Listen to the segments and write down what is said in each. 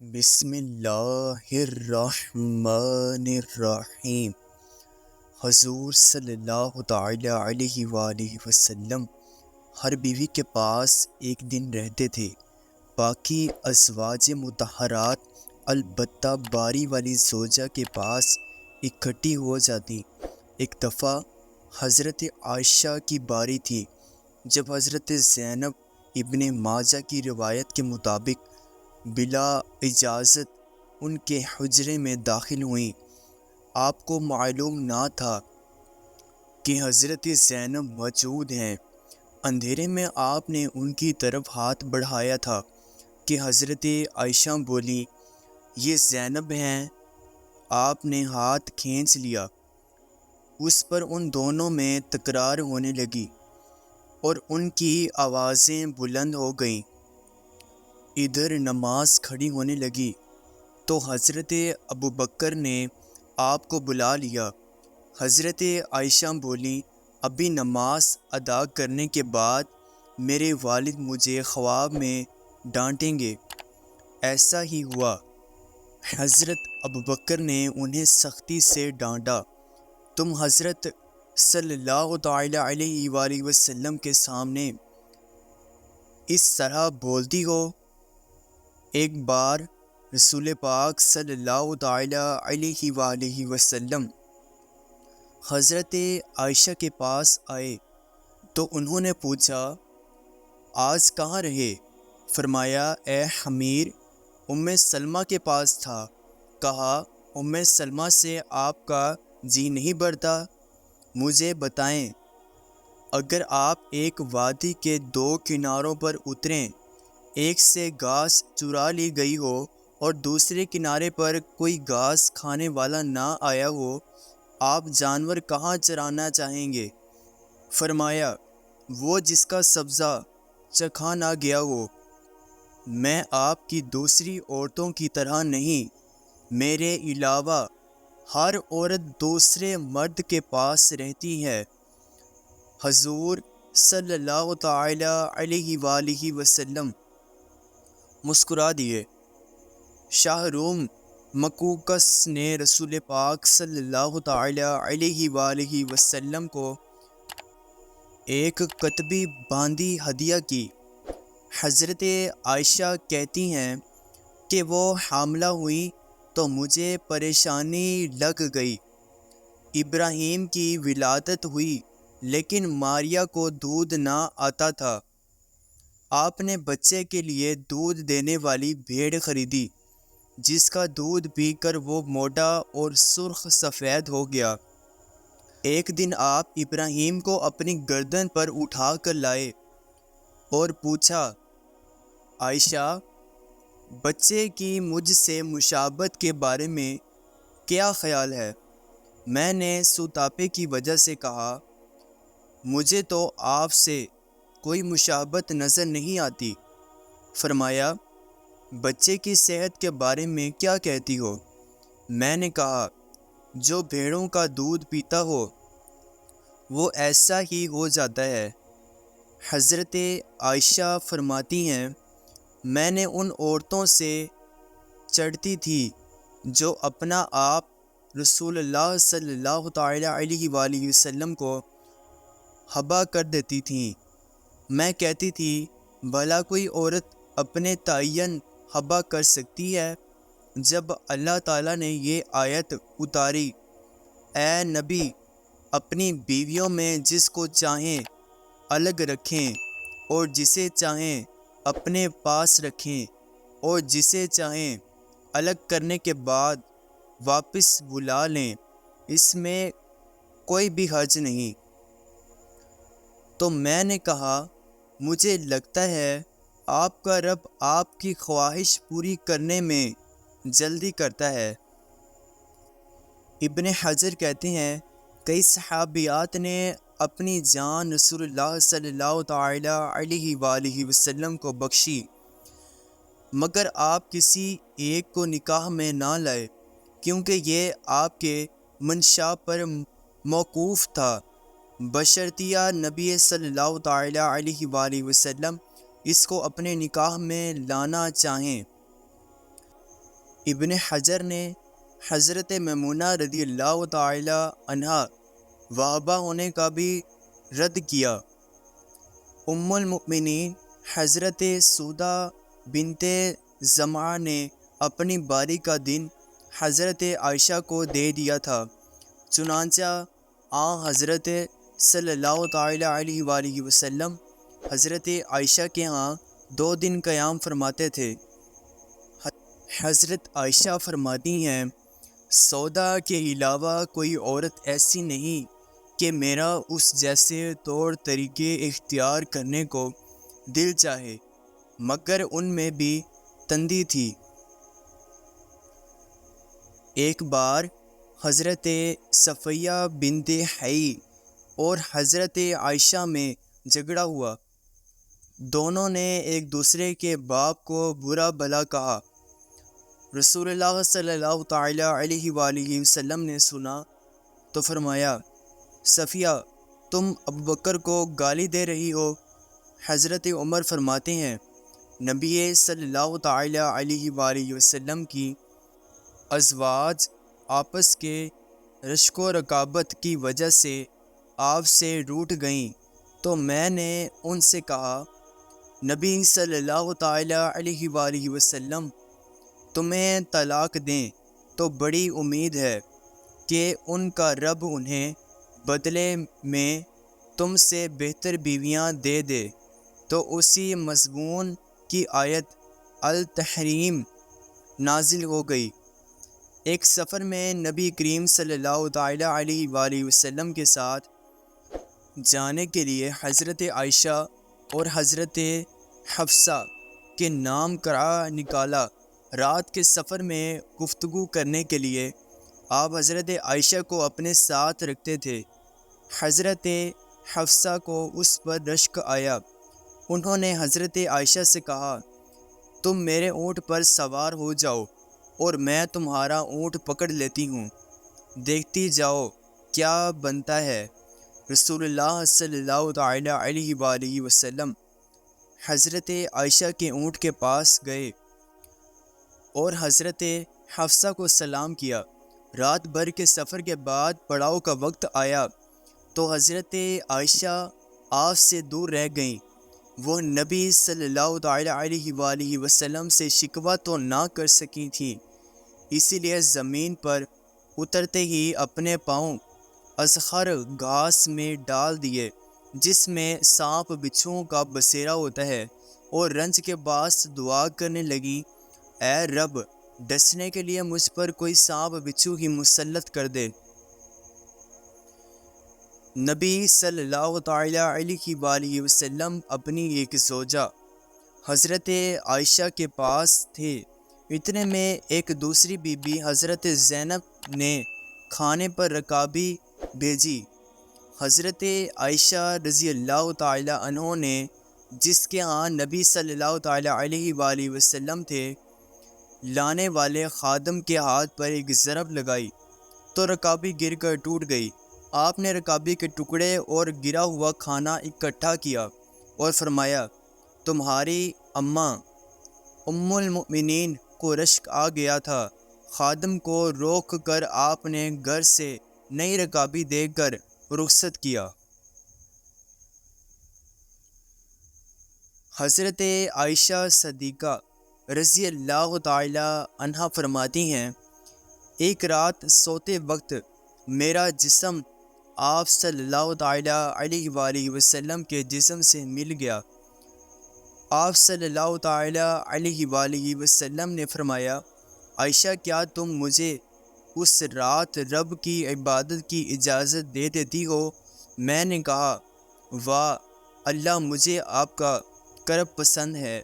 بسم اللہ الرحمن الرحیم۔ حضور صلی اللہ تعالی علیہ وآلہ وسلم ہر بیوی کے پاس ایک دن رہتے تھے، باقی ازواج مطہرات البتہ باری والی زوجہ کے پاس اکٹھی ہو جاتی۔ ایک دفعہ حضرت عائشہ کی باری تھی جب حضرت زینب ابن ماجہ کی روایت کے مطابق بلا اجازت ان کے حجرے میں داخل ہوئیں۔ آپ کو معلوم نہ تھا کہ حضرت زینب موجود ہیں۔ اندھیرے میں آپ نے ان کی طرف ہاتھ بڑھایا تھا کہ حضرت عائشہ بولی، یہ زینب ہیں۔ آپ نے ہاتھ کھینچ لیا، اس پر ان دونوں میں تکرار ہونے لگی اور ان کی آوازیں بلند ہو گئیں۔ ادھر نماز کھڑی ہونے لگی تو حضرت ابوبکر نے آپ کو بلا لیا۔ حضرت عائشہ بولی، ابھی نماز ادا کرنے کے بعد میرے والد مجھے خواب میں ڈانٹیں گے۔ ایسا ہی ہوا۔ حضرت ابوبکر نے انہیں سختی سے ڈانٹا، تم حضرت صلی اللہ تعالی علیہ وآلہ وسلم کے سامنے اس طرح بولتی ہو؟ ایک بار رسول پاک صلی اللہ تعالی علیہ وآلہ وسلم حضرت عائشہ کے پاس آئے تو انہوں نے پوچھا، آج کہاں رہے؟ فرمایا، اے حمیر، ام سلمہ کے پاس تھا۔ کہا، ام سلمہ سے آپ کا جی نہیں بھرتا؟ مجھے بتائیں، اگر آپ ایک وادی کے دو کناروں پر اتریں، ایک سے گھاس چرا لی گئی ہو اور دوسرے کنارے پر کوئی گھاس کھانے والا نہ آیا ہو، آپ جانور کہاں چرانا چاہیں گے؟ فرمایا، وہ جس کا سبزہ چکھا نہ گیا ہو۔ میں آپ کی دوسری عورتوں کی طرح نہیں، میرے علاوہ ہر عورت دوسرے مرد کے پاس رہتی ہے۔ حضور صلی اللہ تعالی علیہ وآلہ وسلم مسکرا دیے۔ شاہ روم مقوقس نے رسول پاک صلی اللہ تعالی علیہ وآلہ وسلم کو ایک کتبی باندی ہدیہ کی۔ حضرت عائشہ کہتی ہیں کہ وہ حاملہ ہوئی تو مجھے پریشانی لگ گئی۔ ابراہیم کی ولادت ہوئی لیکن ماریا کو دودھ نہ آتا تھا۔ آپ نے بچے کے لیے دودھ دینے والی بھیڑ خریدی، جس کا دودھ پی کر وہ موٹا اور سرخ سفید ہو گیا۔ ایک دن آپ ابراہیم کو اپنی گردن پر اٹھا کر لائے اور پوچھا، عائشہ، بچے کی مجھ سے مشابہت کے بارے میں کیا خیال ہے؟ میں نے سوتاپے کی وجہ سے کہا، مجھے تو آپ سے کوئی مشابہت نظر نہیں آتی۔ فرمایا، بچے کی صحت کے بارے میں کیا کہتی ہو؟ میں نے کہا، جو بھیڑوں کا دودھ پیتا ہو وہ ایسا ہی ہو جاتا ہے۔ حضرت عائشہ فرماتی ہیں، میں نے ان عورتوں سے چڑھتی تھی جو اپنا آپ رسول اللہ صلی اللہ تعالی علیہ وآلہ وسلم کو حبا کر دیتی تھیں۔ میں کہتی تھی، بھلا کوئی عورت اپنے تعین حبا کر سکتی ہے؟ جب اللہ تعالیٰ نے یہ آیت اتاری، اے نبی، اپنی بیویوں میں جس کو چاہیں الگ رکھیں اور جسے چاہیں اپنے پاس رکھیں اور جسے چاہیں الگ کرنے کے بعد واپس بلا لیں، اس میں کوئی بھی حرج نہیں۔ تو میں نے کہا، مجھے لگتا ہے آپ کا رب آپ کی خواہش پوری کرنے میں جلدی کرتا ہے۔ ابن حجر کہتے ہیں، کئی صحابیات نے اپنی جان رسول اللہ صلی اللہ تعالی علیہ وآلہ وسلم کو بخشی، مگر آپ کسی ایک کو نکاح میں نہ لائے، کیونکہ یہ آپ کے منشا پر موقوف تھا، بشرطیہ نبی صلی اللہ تعالی علیہ وآلہ وسلم اس کو اپنے نکاح میں لانا چاہیں۔ ابن حجر نے حضرت میمونہ رضی اللہ تعالی عنہا وہابہ ہونے کا بھی رد کیا۔ ام المؤمنین حضرت سودہ بنت زمعہ نے اپنی باری کا دن حضرت عائشہ کو دے دیا تھا، چنانچہ حضرت صلی اللہ تعالی علیہ وآلہ وسلم حضرت عائشہ کے ہاں 2 دن قیام فرماتے تھے۔ حضرت عائشہ فرماتی ہیں، سودا کے علاوہ کوئی عورت ایسی نہیں کہ میرا اس جیسے طور طریقے اختیار کرنے کو دل چاہے، مگر ان میں بھی تندی تھی۔ ایک بار حضرت صفیہ بنت حیی اور حضرت عائشہ میں جھگڑا ہوا، دونوں نے ایک دوسرے کے باپ کو برا بھلا کہا۔ رسول اللہ صلی اللہ تعالی علیہ وآلہ وسلم نے سنا تو فرمایا، صفیہ تم ابوبکر کو گالی دے رہی ہو؟ حضرت عمر فرماتے ہیں، نبی صلی اللہ تعالی علیہ وآلہ وسلم کی ازواج آپس کے رشک و رقابت کی وجہ سے آپ سے روٹھ گئیں، تو میں نے ان سے کہا، نبی صلی اللہ تعالی علیہ وآلہ وسلم تمہیں طلاق دیں تو بڑی امید ہے کہ ان کا رب انہیں بدلے میں تم سے بہتر بیویاں دے دے، تو اسی مضمون کی آیت التحریم نازل ہو گئی۔ ایک سفر میں نبی کریم صلی اللہ تعالی علیہ وآلہ وسلم کے ساتھ جانے کے لیے حضرت عائشہ اور حضرت حفصہ کے نام کرا نکالا۔ رات کے سفر میں گفتگو کرنے کے لیے آپ حضرت عائشہ کو اپنے ساتھ رکھتے تھے۔ حضرت حفصہ کو اس پر رشک آیا، انہوں نے حضرت عائشہ سے کہا، تم میرے اونٹ پر سوار ہو جاؤ اور میں تمہارا اونٹ پکڑ لیتی ہوں، دیکھتی جاؤ کیا بنتا ہے۔ رسول اللہ صلی اللہ تعالی علیہ وآلہ وسلم حضرت عائشہ کے اونٹ کے پاس گئے اور حضرت حفصہ کو سلام کیا۔ رات بھر کے سفر کے بعد پڑاؤ کا وقت آیا تو حضرت عائشہ آپ سے دور رہ گئیں۔ وہ نبی صلی اللہ تعالی علیہ وآلہ وسلم سے شکوہ تو نہ کر سکی تھیں، اسی لیے زمین پر اترتے ہی اپنے پاؤں ازخر گھاس میں ڈال دیے، جس میں سانپ بچھوؤں کا بسیرا ہوتا ہے، اور رنج کے باعث دعا کرنے لگی، اے رب ڈسنے کے لیے مجھ پر کوئی سانپ بچھو ہی مسلط کر دے۔ نبی صلی اللہ تعالی علیہ وآلہ وسلم اپنی ایک زوجہ حضرت عائشہ کے پاس تھے، اتنے میں ایک دوسری بی بی حضرت زینب نے کھانے پر رکابی بھیجی۔ حضرت عائشہ رضی اللہ تعالی عنہ نے جس کے ہاں نبی صلی اللہ تعالی علیہ وآلہ وسلم تھے، لانے والے خادم کے ہاتھ پر ایک ضرب لگائی تو رکابی گر کر ٹوٹ گئی۔ آپ نے رکابی کے ٹکڑے اور گرا ہوا کھانا اکٹھا کیا اور فرمایا، تمہاری اماں ام المؤمنین کو رشک آ گیا تھا۔ خادم کو روک کر آپ نے گھر سے نئی رکابی دے کر رخصت کیا۔ حضرت عائشہ صدیقہ رضی اللہ تعالی عنہا فرماتی ہیں، ایک رات سوتے وقت میرا جسم آپ صلی اللہ تعالی علیہ وآلہ وسلم کے جسم سے مل گیا۔ آپ صلی اللہ تعالی علیہ وآلہ وسلم نے فرمایا، عائشہ کیا تم مجھے اس رات رب کی عبادت کی اجازت دے دیتی ہو؟ میں نے کہا، واہ اللہ مجھے آپ کا کرب پسند ہے،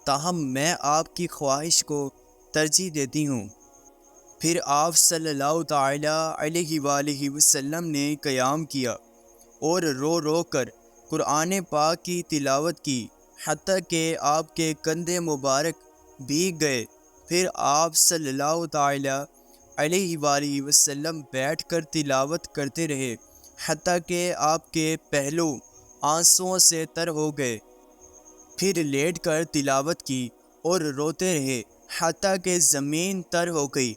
تاہم میں آپ کی خواہش کو ترجیح دیتی ہوں۔ پھر آپ صلی اللہ تعالی علیہ وآلہ وسلم نے قیام کیا اور رو رو کر قرآن پاک کی تلاوت کی، حتیٰ کہ آپ کے کندھے مبارک بھیگ گئے۔ پھر آپ صلی اللہ تعالی علیہ وآلہ وسلم بیٹھ کر تلاوت کرتے رہے، حتیٰ کہ آپ کے پہلو آنسوؤں سے تر ہو گئے۔ پھر لیٹ کر تلاوت کی اور روتے رہے، حتیٰ کہ زمین تر ہو گئی۔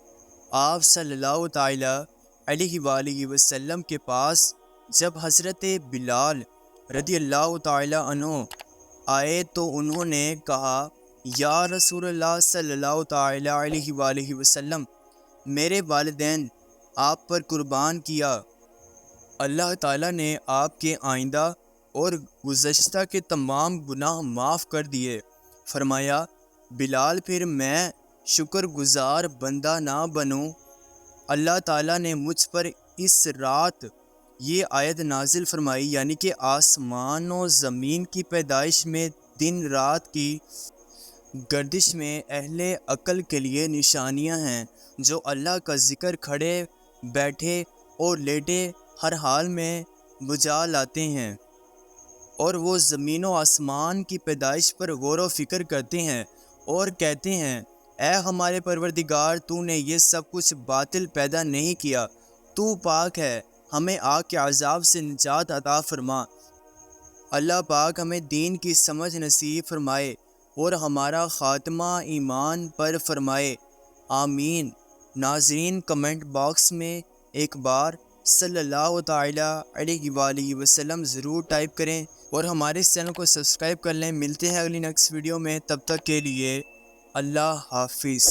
آپ صلی اللہ تعالیٰ علیہ وآلہ وسلم کے پاس جب حضرت بلال رضی اللہ تعالیٰ عنہ آئے تو انہوں نے کہا، یا رسول اللہ صلی اللہ تعالیٰ علیہ وآلہ وسلم، میرے والدین آپ پر قربان کیا، اللہ تعالیٰ نے آپ کے آئندہ اور گزشتہ کے تمام گناہ معاف کر دیے۔ فرمایا، بلال پھر میں شکر گزار بندہ نہ بنوں؟ اللہ تعالیٰ نے مجھ پر اس رات یہ آیت نازل فرمائی، یعنی کہ آسمان و زمین کی پیدائش میں، دن رات کی گردش میں اہل عقل کے لیے نشانیاں ہیں، جو اللہ کا ذکر کھڑے بیٹھے اور لیٹے ہر حال میں بجا لاتے ہیں، اور وہ زمین و آسمان کی پیدائش پر غور و فکر کرتے ہیں اور کہتے ہیں، اے ہمارے پروردگار، تو نے یہ سب کچھ باطل پیدا نہیں کیا، تو پاک ہے، ہمیں آگ کے عذاب سے نجات عطا فرما۔ اللہ پاک ہمیں دین کی سمجھ نصیب فرمائے اور ہمارا خاتمہ ایمان پر فرمائے، آمین۔ ناظرین، کمنٹ باکس میں ایک بار صلی اللہ تعالیٰ علیہ وآلہ وسلم ضرور ٹائپ کریں اور ہمارے اس چینل کو سبسکرائب کر لیں۔ ملتے ہیں اگلی نیکسٹ ویڈیو میں، تب تک کے لیے اللہ حافظ۔